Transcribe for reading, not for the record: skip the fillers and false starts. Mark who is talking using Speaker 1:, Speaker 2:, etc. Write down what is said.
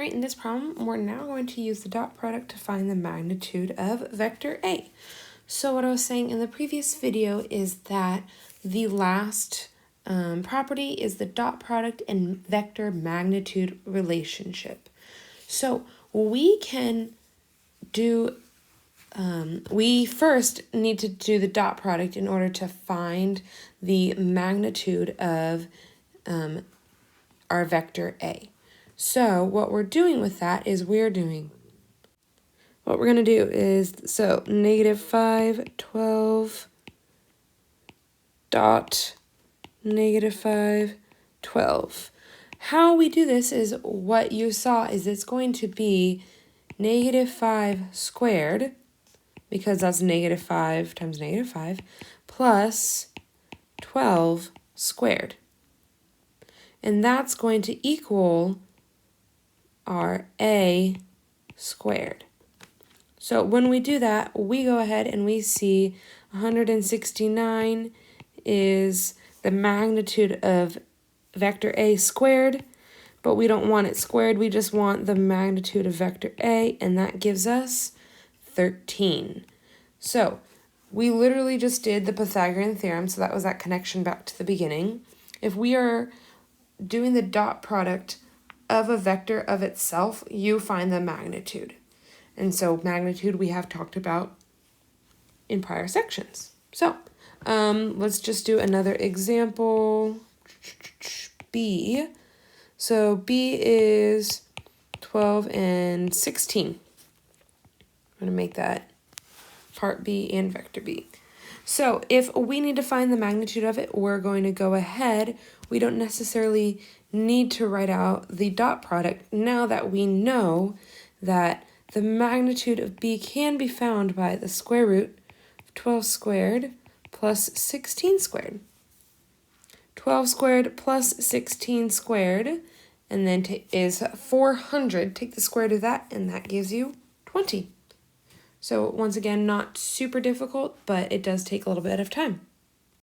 Speaker 1: All right, in this problem, we're now going to use the dot product to find the magnitude of vector A. So what I was saying in the previous video is that the last property is the dot product and vector magnitude relationship. So we can do, we first need to do the dot product in order to find the magnitude of our vector A. So what we're doing with that is what we're going to do is, so -5, 12, dot, -5, 12. How we do this is what you saw is it's going to be -5 squared, because that's -5 times -5, plus 12 squared. And that's going to equal our A squared. So when we do that, we go ahead and we see 169 is the magnitude of vector A squared, but we don't want it squared, we just want the magnitude of vector A, and that gives us 13. So we literally just did the Pythagorean theorem, so that was that connection back to the beginning. If we are doing the dot product of a vector of itself, you find the magnitude. And so magnitude we have talked about in prior sections. So let's just do another example. B. So B is 12 and 16. I'm going to make that part B and vector B. So if we need to find the magnitude of it, we're going to go ahead. We don't necessarily need to write out the dot product now that we know that the magnitude of B can be found by the square root of 12 squared plus 16 squared. 12 squared plus 16 squared, and then is 400. Take the square root of that, and that gives you 20. So once again, not super difficult, but it does take a little bit of time.